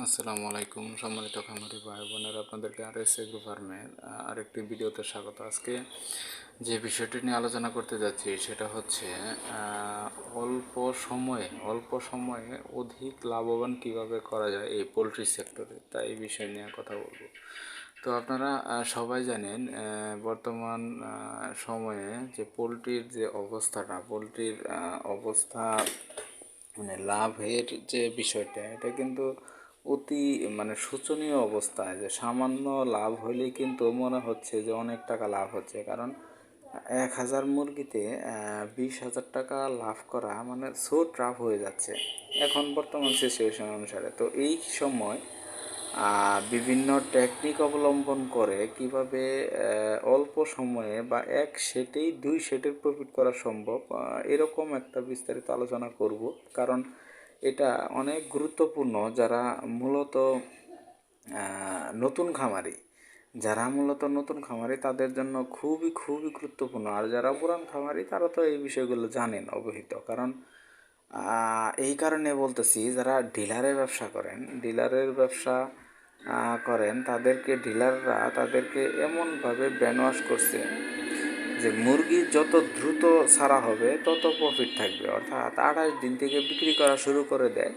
আসসালামু আলাইকুম সম্মানিত খামারি ভাই বোনেরা, আপনাদেরকে RS এগ্রো ফার্মের আরেকটি ভিডিওতে স্বাগত। আজকে যে বিষয়টি নিয়ে আলোচনা করতে যাচ্ছি সেটা হচ্ছে অল্প সময়ে অধিক লাভবান কিভাবে করা যায় এই পোলট্রি সেক্টরে, তাই এই বিষয় নিয়ে কথা বলবো। তো আপনারা সবাই জানেন বর্তমান সময়ে যে পোলট্রির যে পোলট্রির অবস্থা, মানে লাভের যে বিষয়টা, এটা কিন্তু অতি শোচনীয় অবস্থায়। যে সামান্য লাভ হলেই কিন্তু মনে হচ্ছে যে অনেক টাকা লাভ হচ্ছে, কারণ 1,000 মুরগিতে 20,000 টাকা লাভ করা মানে সো টাফ হয়ে যাচ্ছে এখন বর্তমান সিচুয়েশন অনুসারে। তো এই সময় বিভিন্ন টেকনিক অবলম্বন করে কিভাবে অল্প সময়ে বা এক সেটেই 2 সেটের প্রফিট করা সম্ভব, এরকম একটা বিস্তারিত আলোচনা করব। কারণ এটা অনেক গুরুত্বপূর্ণ যারা মূলত নতুন খামারি তাদের জন্য খুবই খুবই গুরুত্বপূর্ণ। আর যারা পুরান খামারি তারা তো এই বিষয়গুলো জানেন, অবহিত। কারণ এই কারণে বলতেছি, যারা ডিলারের ব্যবসা করেন ডিলাররা তাদেরকে এমনভাবে ব্রেন ওয়াশ করছে যে মুরগি যত দ্রুত ছাড়া হবে তত প্রফিট থাকবে। অর্থাৎ 28 দিন থেকে বিক্রি করা শুরু করে দেয়,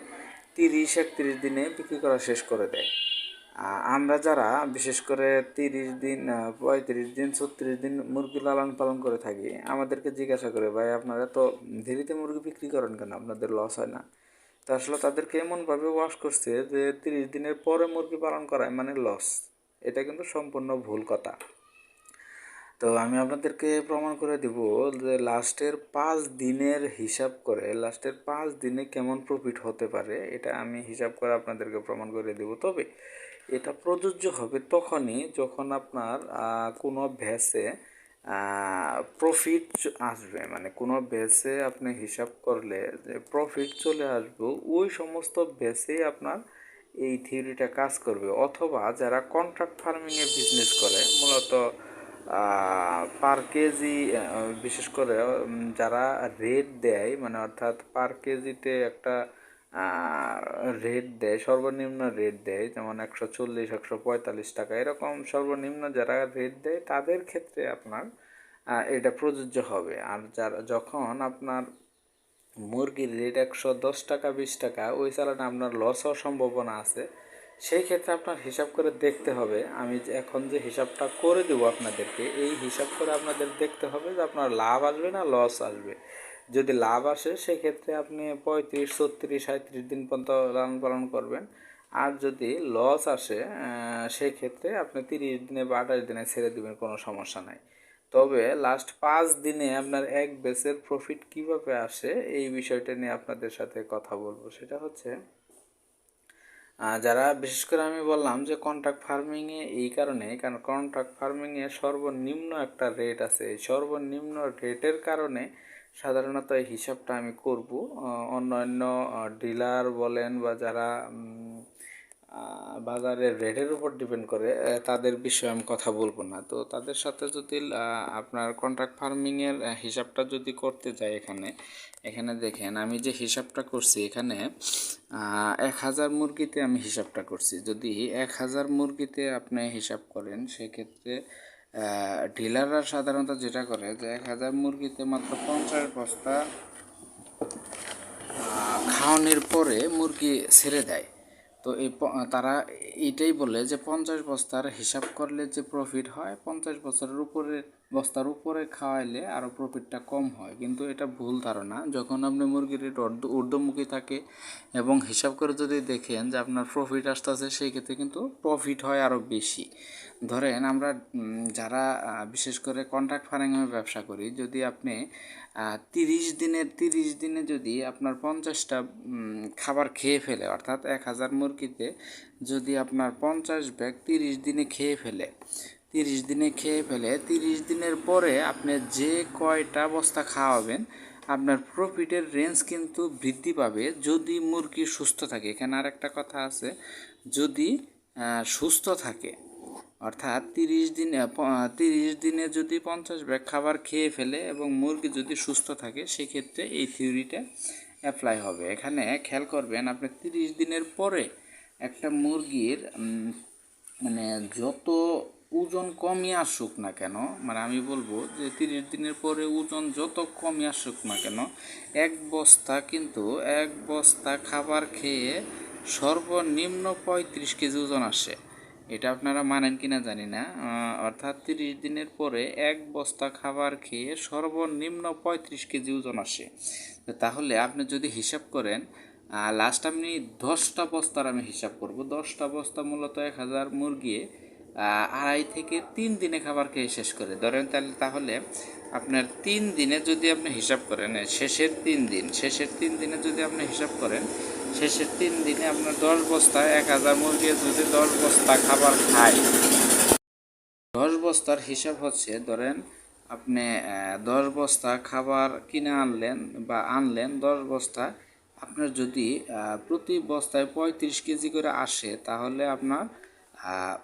30-31 দিনে বিক্রি করা শেষ করে দেয়। আমরা যারা বিশেষ করে 30 দিন, 35 দিন, 36 দিন মুরগি লালন পালন করে থাকি, আমাদেরকে জিজ্ঞাসা করে, ভাই আপনারা তো দেরিতে মুরগি বিক্রি করেন কেন, আপনাদের লস হয় না? তো আসলে তাদেরকে এমনভাবে ওয়াশ করছে যে 30 দিনের পরে মুরগি পালন করায় মানে লস। এটা কিন্তু সম্পূর্ণ ভুল কথা। তো আমি আপনাদেরকে প্রমাণ করে দিব যে লাস্টের 5 দিনের হিসাব করে লাস্টের 5 দিনে কেমন প্রফিট হতে পারে, এটা আমি হিসাব করে আপনাদেরকে প্রমাণ করে দিব। তবে এটা প্রযোজ্য হবে তখনই যখন আপনার কোনো ভ্যাসে প্রফিট আসবে। মানে কোনো ভ্যাসে আপনি হিসাব করলে যে প্রফিট চলে আসবে, ওই সমস্ত ভ্যাসেই আপনার এই থিওরিটা কাজ করবে। অথবা যারা কন্ট্রাক্ট ফার্মিংয়ে বিজনেস করে, মূলত পার কেজি, বিশেষ করে যারা রেট দেয়, মানে অর্থাৎ পার কেজিতে একটা রেট দেয়, সর্বনিম্ন রেট দেয়, যেমন 140-145 টাকা, এরকম সর্বনিম্ন যারা রেট দেয় তাদের ক্ষেত্রে আপনার এটা প্রযোজ্য হবে। আর যখন আপনার মুরগির রেট 110 টাকা 20 টাকা, ওই চালানে আপনার লস হওয়ার সম্ভাবনা আছে। সেই ক্ষেত্রে আপনার হিসাব করে দেখতে হবে। আমি এখন যে হিসাবটা করে দেবো আপনাদেরকে, এই হিসাব করে আপনাদের দেখতে হবে যে আপনার লাভ আসবে না লস আসবে। যদি লাভ আসে সেক্ষেত্রে আপনি 35, 36, 37 দিন পর্যন্ত লালন পালন করবেন। আর যদি লস আসে সেই ক্ষেত্রে আপনি 30 দিনে বা 28 দিনে ছেড়ে দেবেন, কোনো সমস্যা নাই। তবে লাস্ট 5 দিনে আপনার এক ব্যাচের প্রফিট কিভাবে আসে এই বিষয়টা নিয়ে আপনাদের সাথে কথা বলবো। সেটা হচ্ছে, যারা বিশেষ করে আমি বললাম যে কন্ট্রাক্ট ফার্মিংয়ে, এই কারণ কন্ট্রাক্ট ফার্মিংয়ে সর্বনিম্ন একটা রেট আছে। এই সর্বনিম্ন রেটের কারণে সাধারণত এই হিসাবটা আমি করব। অন্যান্য ডিলার বলেন বা যারা বাজারের রেটের উপর ডিপেন্ড করে, তাদের বিষয়ে আমি কথা বলবো না। তো তাদের সাথে যদি আপনার কন্ট্রাক্ট ফার্মিংয়ের হিসাবটা যদি করতে যাই, এখানে দেখেন আমি যে হিসাবটা করছি, এখানে 1,000 মুরগিতে আমি হিসাবটা করছি। যদি 1,000 মুরগিতে আপনি হিসাব করেন, সেক্ষেত্রে ডিলাররা সাধারণত যেটা করে যে 1,000 মুরগিতে মাত্র 50 বস্তা খাওয়ানোর পরে মুরগি ছেড়ে দেয়। তো তারা এইটাই বলে যে 50 বস্তার হিসাব করলে যে প্রফিট হয়, 50 বস্তার উপরে খাওয়াইলে আরও প্রফিটটা কম হয়। কিন্তু এটা ভুল ধারণা। যখন আপনি মুরগির রেট ঊর্ধ্বমুখী থাকে এবং হিসাব করে যদি দেখেন যে আপনার প্রফিট আসতেছে, সেই ক্ষেত্রে কিন্তু প্রফিট হয় আরও বেশি। ধরেন আমরা যারা বিশেষ করে কন্ট্রাক্ট ফার্মিংয়ে ব্যবসা করি, যদি আপনি 30 দিনে যদি আপনার 50টা খাবার খেয়ে ফেলে, অর্থাৎ 1,000 মুরগিতে যদি আপনার 50 ব্যাগ 30 দিনে খেয়ে ফেলে, 30 দিনের পরে আপনি যে কয়টা বস্তা খাওয়াবেন, আপনার প্রফিটের রেঞ্জ কিন্তু বৃদ্ধি পাবে যদি মুরগি সুস্থ থাকে। এখানে আর একটা কথা আছে, যদি সুস্থ থাকে, অর্থাৎ 30 দিনে যদি 50 ব্যাগ খাবার খেয়ে ফেলে এবং মুরগি যদি সুস্থ থাকে, সেক্ষেত্রে এই থিওরিটা অ্যাপ্লাই হবে। এখানে খেয়াল করবেন, আপনি 30 দিনের পরে একটা মুরগির মানে যত ওজন কমই আসুক না কেন, মানে আমি বলবো যে 30 দিনের পরে ওজন যত কমই আসুক না কেন, এক বস্তা খাবার খেয়ে সর্বনিম্ন 35 কেজি ওজন আসে। এটা আপনারা মানেন কিনা জানি না, অর্থাৎ 30 দিনের পরে এক বস্তা খাবার খেয়ে সর্বনিম্ন 35 কেজি ওজন আসে। তাহলে আপনি যদি হিসাব করেন, লাস্ট আমি 10টা বস্তার আমি হিসাব করব, 10টা বস্তা মূলত 1000 মুরগি 2.5 থেকে 3 দিনে খাবার খেয়ে শেষ করে ধরেন। তাহলে আপনার 3 দিনে যদি আপনি হিসাব করেন, শেষের 3 দিনে যদি আপনি হিসাব করেন, শেষের 3 দিনে আপনার 10 বস্তায় 1000 মুরগি যদি 10 বস্তা খাবার খায়, 10 বস্তার হিসাব হচ্ছে ধরেন আপনি 10 বস্তা খাবার কিনে আনলেন 10 বস্তা, আপনার যদি প্রতি বস্তায় 35 কেজি করে আসে, তাহলে আপনার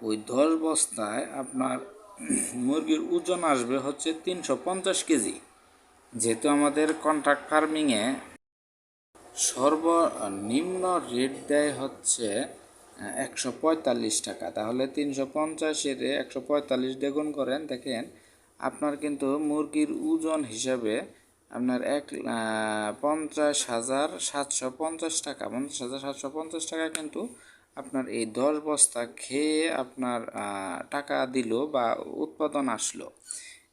ওই 10 বস্তায় আপনার মুরগির ওজন আসবে হচ্ছে 350 কেজি। যেহেতু আমাদের কন্ট্রাক্ট ফার্মিংয়ে সর্বনিম্ন রেট দেয় হচ্ছে 145 টাকা, তাহলে 350-এর 145 দিয়ে গুণ করেন, দেখেন আপনার কিন্তু মুরগির ওজন হিসাবে আপনার 50,750 টাকা, 50,750 টাকা কিন্তু আপনার এই 10 বস্তা খেয়ে আপনার টাকা দিল বা উৎপাদন আসলো।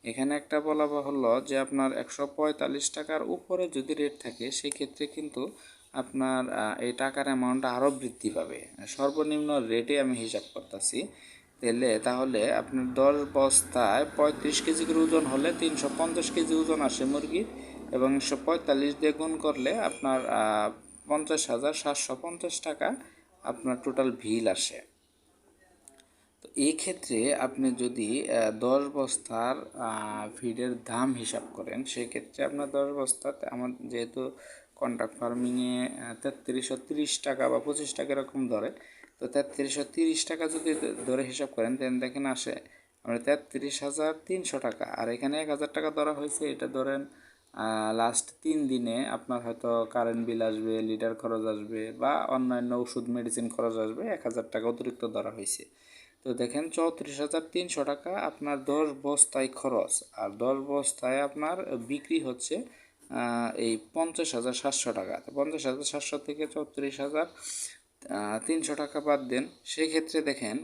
এখানে একটা বলা হলো যে আপনার 145 টাকার উপরে যদি রেট থাকে, সেই ক্ষেত্রে কিন্তু আপনার এই টাকার অ্যামাউন্ট আরও বৃদ্ধি পাবে। সর্বনিম্ন রেটে আমি হিসাব করতেছি, তাহলে আপনার 10 বস্তায় 35 কেজি করে ওজন হলে 350 কেজি ওজন আসে মুরগির, এবং 145 দিয়ে গুণ করলে আপনার 50,750 টাকা আপনার টোটাল বিল আসে। তো এই ক্ষেত্রে আপনি যদি 10 বস্তার ফিডের দাম হিসাব করেন, সেক্ষেত্রে আপনার 10 বস্তাতে আমার যেহেতু কন্ট্রাক্ট ফার্মিংয়ে 3330 টাকা বা 25 টাকা এরকম ধরে, তো 3330 টাকা যদি ধরে হিসাব করেন, দেখেন আসে আমরা 33,300 টাকা। আর এখানে 1000 টাকা ধরা হয়েছে, এটা ধরেন লাস্ট 3 দিনে আপনার হয়তো কারেন্ট বিল আসবে, লিটার খরচ আসবে বা অন্যান্য ওষুধ মেডিসিন খরচ আসবে, 1000 টাকা অতিরিক্ত ধরা হয়েছে। তো দেখেন 34,300 টাকা আপনার 10 বস্তায় খরচ, আর 10 বস্তায় আপনার বিক্রি হচ্ছে এই 50,700 টাকা। 50,700 থেকে 34,300 টাকা বাদ দেন, সেক্ষেত্রে দেখেন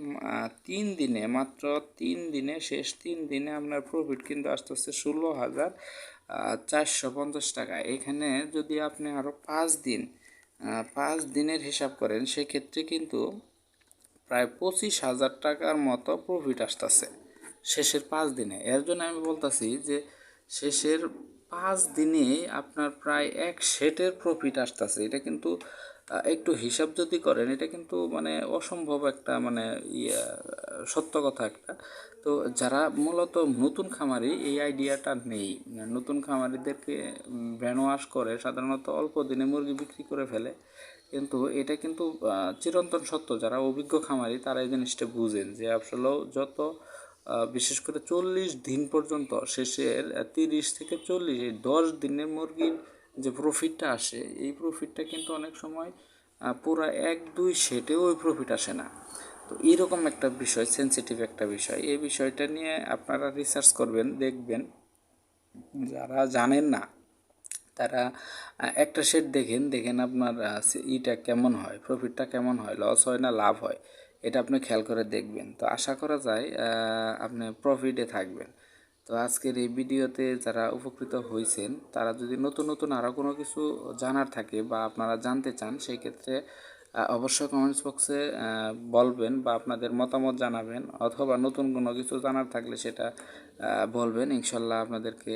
3 দিনে, মাত্র 3 দিনে, শেষ 3 দিনে আপনার প্রফিট কিন্তু আসতেছে 16,450 টাকা। এখানে যদি আপনি আরও 5 দিনের হিসাব করেন, সেক্ষেত্রে কিন্তু প্রায় 25,000 টাকার মতো প্রফিট আসতেছে শেষের 5 দিনে। এর জন্য আমি বলতেছি যে শেষের 5 দিনে আপনার প্রায় এক সেটের প্রফিট আসতেছে। এটা কিন্তু একটু হিসাব যদি করেন, এটা কিন্তু মানে অসম্ভব একটা মানে সত্য কথা একটা। তো যারা মূলত নতুন খামারি, এই আইডিয়াটা নেই, নতুন খামারিদেরকে ব্রেন ওয়াশ করে সাধারণত অল্প দিনে মুরগি বিক্রি করে ফেলে। কিন্তু এটা কিন্তু চিরন্তন সত্য, যারা অভিজ্ঞ খামারি তারা এই জিনিসটা বুঝেন যে আসলেও বিশেষ করে 40 দিন পর্যন্ত, শেষের 30 থেকে 40, এই 10 দিনের মুরগির যে প্রফিটটা আসে, এই প্রফিটটা কিন্তু অনেক সময় পুরো 1-2 সেটেও ওই প্রফিট আসে না। তো এইরকম একটা বিষয়, সেন্সিটিভ একটা বিষয়, এই বিষয়টা নিয়ে আপনারা রিসার্চ করবেন, দেখবেন। যারা জানেন না তারা একটা শেড দেখেন আপনার ইটা কেমন হয়, প্রফিটটা কেমন হয়, লস হয় না লাভ হয়, এটা আপনি খেয়াল করে দেখবেন। তো আশা করা যায় আপনি প্রফিটে থাকবেন। তো আজকের এই ভিডিওতে যারা উপকৃত হয়েছেন, তারা যদি নতুন নতুন আরও কোনো কিছু জানার থাকে বা আপনারা জানতে চান, সেই ক্ষেত্রে অবশ্যই কমেন্টস বক্সে বলবেন বা আপনাদের মতামত জানাবেন, অথবা নতুন কোনো কিছু জানার থাকলে সেটা বলবেন। ইনশাল্লাহ আপনাদেরকে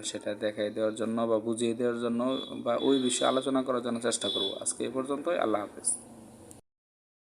সেটা দেখাই দেওয়ার জন্য বা বুঝিয়ে দেওয়ার জন্য বা ওই বিষয়ে আলোচনা করার জন্য চেষ্টা করব। আজকে এই পর্যন্তই। আল্লাহ হাফেজ।